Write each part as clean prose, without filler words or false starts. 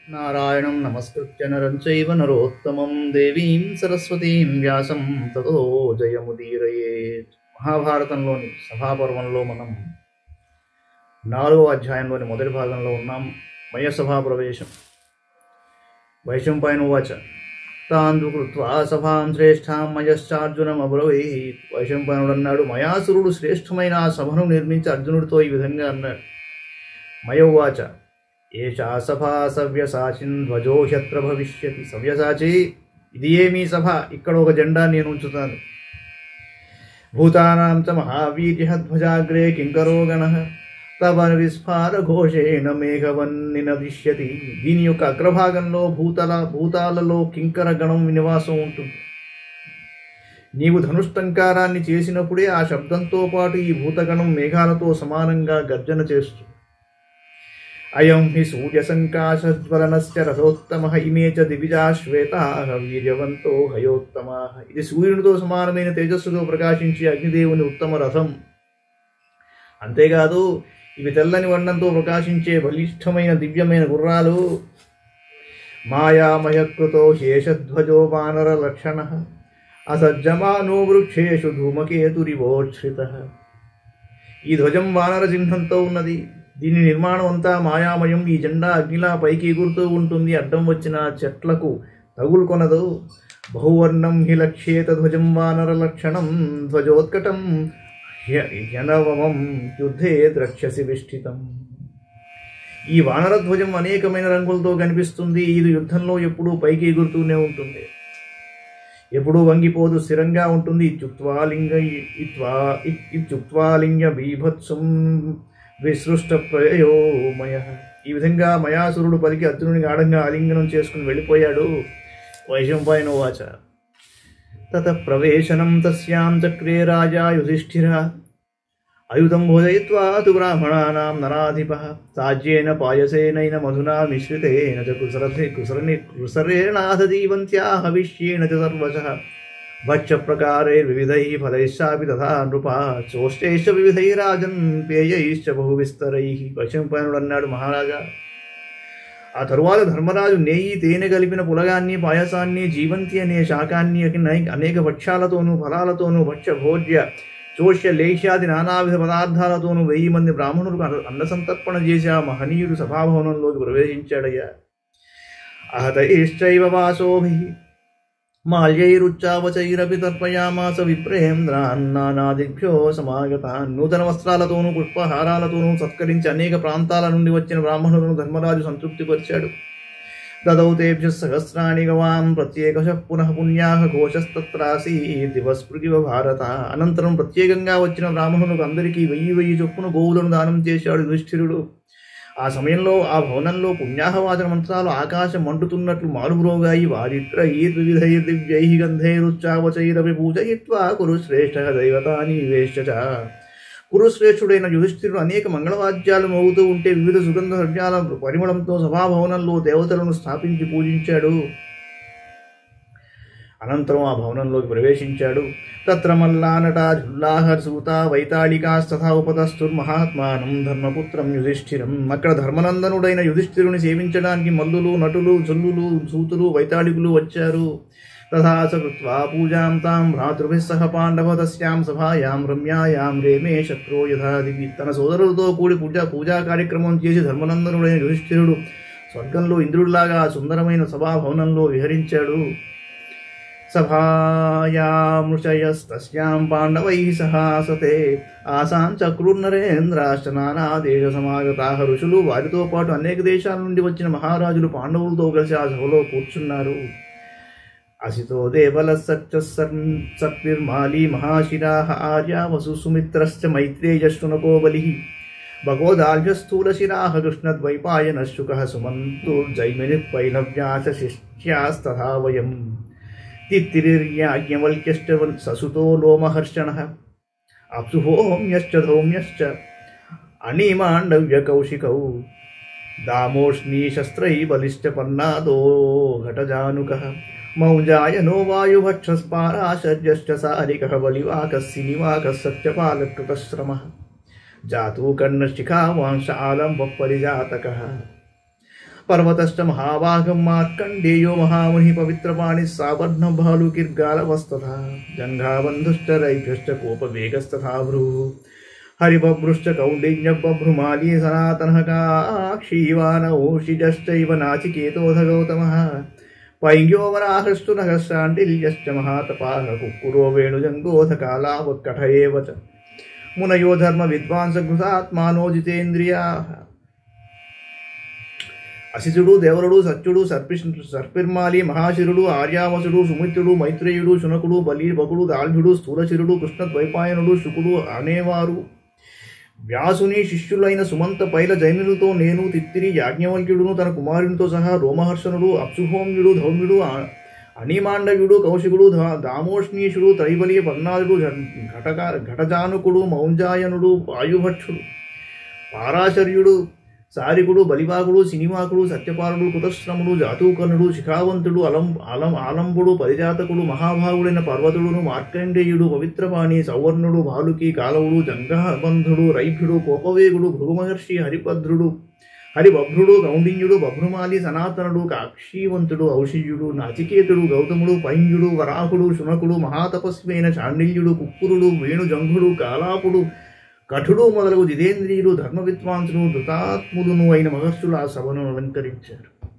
నారాయణం నమస్కృత్య నరం చైవ నరోత్తమం దేవీం సరస్వతీం వ్యాసం తతో జయముదీరయేత్. మహాభారతంలోని సభాపర్వంలో మనం 4వ అధ్యాయంలోని మొదటి భాగంలో ఉన్నాం. మయసభా ప్రవేశం. వైశంపాయనువాచ తాందు కృత్వా సభాం శ్రేష్ఠాం మయశ్చార్జునమబ్రవీత్. వైశంపాయనుడు అన్నాడు, మయాసురుడు శ్రేష్ఠమైన ఆ సభను నిర్మించి అర్జునుడితో ఈ విధంగా అన్నాడు. మయౌవాచ ఏషా సభా సవ్యసాచిన్ ధ్వజో హ్యత్ర భవిష్యతి. సవ్యసాచి, ఇది ఏమీ సభ, ఇక్కడ ఒక జెండా నేను ఉంచుతాను. భూతానాం చ మహావీర్య ధ్వజాగ్రే కింకరో గణః తవ విస్ఫార ఘోషేణ మేఘవన్నినదిష్యతి. దీని యొక్క అగ్రభాగంలో భూతాలలో కింకర గణం నివాసం ఉంటుంది. నీవు ధనుష్టంకారాన్ని చేసినప్పుడే ఆ శబ్దంతో పాటు ఈ భూతగణం మేఘాలతో సమానంగా గర్జన చేస్తుంది. అయం హి సూర్యసంకాశజ్వలనస్య రథోత్తమః ఇమే చ దివిజా శ్వేతాః వీర్యవంతో హయోత్తమాః. ఇది సూర్యునితో సమానమైన తేజస్సుతో ప్రకాశించే అగ్నిదేవుని ఉత్తమ రథం. అంతేకాదు, ఇవి తెల్లని వర్ణంతో ప్రకాశించే బలిష్టమైన దివ్యమైన గుర్రాలు. మాయామయకృతో శేషధ్వజో వానర లక్షణః అసజ్జమానో వృక్షేషు ధూమకేతురివోచ్ఛ్రితః. ఈ ధ్వజం వానర చిహ్నంతో ఉన్నది. దీని నిర్మాణం అంతా మాయామయం. ఈ జెండా అగ్నిలా పైకి ఎగురుతూ ఉంటుంది. అడ్డం వచ్చిన చెట్లకు తగులుకొనదు. బహువర్ణం హి లక్ష్యేత ధ్వజం వానర లక్షణం ధ్వజోత్కటం హ్యనవమం యుద్ధే ద్రక్ష్యసి విష్ఠితం. ఈ వానర ధ్వజం అనేకమైన రంగులతో కనిపిస్తుంది. ఇది యుద్ధంలో ఎప్పుడూ పైకి ఎగురుతూనే ఉంటుంది, ఎప్పుడూ వంగిపోదు, స్థిరంగా ఉంటుంది. ఇత్యుక్త్వాలింగ బీభత్సం విసృష్ట ప్రయోమయ. ఈ విధంగా మయాసురుడు పలికి అర్జునుని గాఢంగా ఆలింగనం చేసుకుని వెళ్ళిపోయాడు. వైశంపాయనువాచ తత ప్రవేశనం తస్యాం చక్రే రాజా యుధిష్ఠిర అయుధం భోజయిత్వా తు బ్రాహ్మణానాం నరాధిపః సాజ్యేన పాయసేనైన మధునా మిశ్రితేన చ కుసరేణాథదీవంత్యా హవిష్యేన చ సర్వశః భక్ష ప్రకారైర్వివిధైః ఫలైశ్చాపి తథా నృపా చోష్టైశ్చ వివిధైరాజన్ పేయైశ్చ బహువిస్తరైః. వైశంపాయనుడు అన్నాడు, మహారాజా, ఆ తరువాత ధర్మరాజు నెయ్యి తేనె కలిపిన పులగాన్ని, పాయసాన్ని, జీవంతి అనే శాకాన్ని అనేక భక్ష్యాలతోనూ ఫలాలతోనూ భక్ష్య భోజ్య చోష్య లేహ్యాది నానావిధ పదార్థాలతోనూ 1000 మంది బ్రాహ్మణులకు అన్నసంతర్పణ చేసి ఆ మహనీయుడు సభాభవనంలోకి ప్రవేశించాడయ్యా. అహతైశ్చైవ వాసోభిః మాల్యైరుచ్చావచైరపి తర్పయామాస విప్రేంద్రాన్ నానాదిభ్యో సమాగతాన్. నూతన వస్త్రాలతోనూ పుష్పహారాలతోనూ సత్కరించి అనేక ప్రాంతాల నుండి వచ్చిన బ్రాహ్మణులను ధర్మరాజు సంతృప్తిపరిచాడు. దదౌ తేభ్యః సహస్రాణి గవాం ప్రత్యేకశః పునః పుణ్యాః ఘోషస్తత్రాసీత్ దివస్పృగివ భారత. అనంతరం ప్రత్యేకంగా వచ్చిన బ్రాహ్మణులకు అందరికీ 1000 చొప్పున గోవులను దానం చేశాడు యుధిష్ఠిరుడు. ఆ సమయంలో ఆ భవనంలో పుణ్యాహవాచన మంత్రాలు ఆకాశం మండుతున్నట్లు మారుమ్రోగాయి. వారిత్రైర్వివిధైర్దివ్యైః గంధైరుచ్చావచైరపి పూజయిత్వా కురుశ్రేష్ఠః దైవతాని నివేశ్య చ. కురుశ్రేష్ఠుడైన యుధిష్ఠిరుడు అనేక మంగళవాద్యాలు మోగుతూ ఉంటే వివిధ సుగంధ ద్రవ్యాల పరిమళంతో సభాభవనంలో దేవతలను స్థాపించి పూజించాడు. అనంతరం ఆ భవనంలోకి ప్రవేశించాడు. తత్ర మల్లానటా ఝుల్లాహ సూతా వైతాళికాస్తథా ఉపతస్థుర్మహాత్మానం ధర్మపుత్రం యుధిష్ఠిరం. అక్కడ ధర్మనందనుడైన యుధిష్ఠిరుని సేవించడానికి మల్లులు, నటులు, జల్లులు, సూతులు, వైతాళికులు వచ్చారు. తథా స కృత్వా పూజాం తాం భ్రాతృభిః సహ పాండవ తస్యాం సభాయాం రమ్యాయాం రేమే శత్రో యథాదివి. తన సోదరులతో కూడి పూజా కార్యక్రమం చేసి ధర్మనందనుడైన యుధిష్ఠిరుడు స్వర్గంలో ఇంద్రుడిలాగా సుందరమైన సభాభవనంలో విహరించాడు. సభాయామృషయస్తస్యాం పాండవైః సహాసతే ఆసాం చక్రుర్నరేంద్రాశ్చ నానా దేశ సమాగతాః. ఋషులు, వారితో పాటు అనేక దేశాల నుండి వచ్చిన మహారాజులు పాండవులతో కలిసి ఆ సభలో కూర్చున్నారు. అసితో దేవలః సత్విర్మాలీ మహాశిరాః ఆర్యా వసు సుమిత్రశ్చ మైత్రేయశ్శునకో బలిః భగోదాల్యస్థూలశిరాః కృష్ణద్వైపాయనశ్శుకః సుమంతుర్జైమినిః పైలవ్యాచ శిష్యాస్తథా వయం తిత్తిరిర్యాజ్ఞవల్క్యశ్చ ససుతో లోమహర్షణః అప్సుహోమ్యశ్చ ధౌమ్యశ్చ అణిమాండవ్యకౌశికౌ దామోష్ణీశస్త్రైః బలిశ్చ పన్నాదో ఘటజానుకః మౌజాయనో వాయుభక్షస్పారాశర్యశ్చ సారికః బలివాకः సినివాకः సత్యపాలకృతశ్రమः జాతూ కర్ణశిఖావాంశ ఆలంబః పరిజాతకః పర్వతశ్చ మహాభాగం మార్కండేయో మహాముని పవిత్రపాణి సావర్ణ భాలుకిర్గాలవస్తథా జంఘాబంధుశ్చ రైభ్యశ్చ కోపవేగస్తథా భ్రూః హరిబభ్రుశ్చ కౌండిన్యబభ్రుమాలీ సనాతనః కాక్షీవానౌషిజశ్చైవ నాచికేతోऽథ గౌతమः పైంగ్యో వరాహస్తు నగశాండిల్యశ్చ మహాతపాః కుక్కురో వేణుజంగోऽథ కాలావత్కఠ ఏవ చ మునయో ధర్మ విద్వాంసఘృతాత్మానో జితేంద్రియాః అసితుడు దేవరుడు సత్యుడు సర్పిర్మాలి మహాశిరుడు ఆర్యావసుడు సుమిత్రుడు మైత్రేయుడు శునకుడు బలి బకుడు దాల్భ్యుడు స్థూలశిరుడు కృష్ణద్వైపాయనుడు శుకుడు అనేవారు వ్యాసుని శిష్యులైన సుమంత పైల జైమినులతో నేను తిత్తిరి యాజ్ఞవల్క్యుడును తన కుమారునితో సహా రోమహర్షణుడు అప్సుహోమ్యుడు ధౌమ్యుడు అణిమాండవ్యుడు కౌశికుడు దామోష్ణీషుడు త్రైబలి పర్ణాదుడు ఘటజానుకుడు మౌంజాయనుడు వాయుభక్షుడు పారాశర్యుడు సారికుడు బలివాకుడు సినిమాకుడు సత్యపాలుడు కుతశ్రముడు జాతూకర్ణుడు శిఖావంతుడు ఆలంబుడు పరిజాతకుడు మహాభాగుడైన పర్వతుడును మార్కండేయుడు పవిత్రపాణి సౌవర్ణుడు భాలుకి కాలవుడు జంగబంధుడు రైభ్యుడు కోపవేగుడు భృగుమహర్షి హరిబభ్రుడు కౌండిన్యుడు బభ్రుమాలి సనాతనుడు కాక్షీవంతుడు ఔషియుడు నాచికేతుడు గౌతముడు పైంజుడు వరాహుడు శునకుడు మహాతపస్వైన చాండిల్యుడు కుక్కురుడు వేణుజంఘుడు కాలాపుడు కఠుడు మొదలగు జితేంద్రియులు ధర్మ విద్వాంసులు ధృతాత్ములను అయిన మహర్షులు ఆ సభను అలంకరించారు.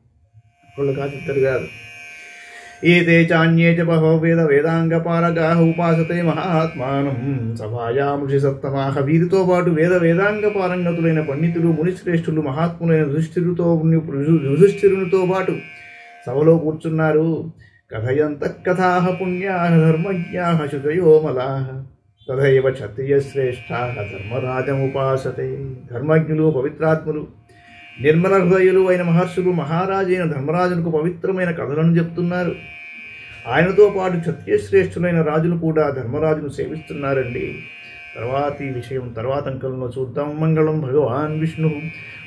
వాళ్ళు కాదు కాదు. ఏతే చాన్యే చ బహవో వేదాంగపారగాః ఉపాసతే మహాత్మానం సభాయాం ఋషిసత్తమాః. వీరితో పాటు వేదాంగ పారంగతులైన పండితులు మునిశ్రేష్ఠులు మహాత్ములైన యుధిష్ఠిరునితో పాటు సభలో కూర్చున్నారు. కథయంతః కథాః పుణ్యాః ధర్మజ్ఞాః శుచయోమలాః తథైవ క్షత్రియశ్రేష్ఠాః ధర్మరాజముపాసతే. ధర్మజ్ఞులు పవిత్రాత్ములు నిర్మల హృదయులు అయిన మహర్షులు మహారాజైన ధర్మరాజునకు పవిత్రమైన కథలను చెప్తున్నారు. ఆయనతో పాటు క్షత్రియశ్రేష్ఠులైన రాజులు కూడా ధర్మరాజును సేవిస్తున్నారండి. తర్వాతి విషయం తర్వాత అంకంలో చూద్దాం. మంగళం భగవాన్ విష్ణు,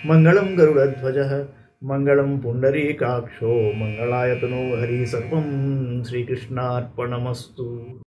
మంగళం గరుడధ్వజ, మంగళం పుండరీకాక్షో, మంగళాయతనో హరి. సర్వం శ్రీకృష్ణార్పణమస్తు.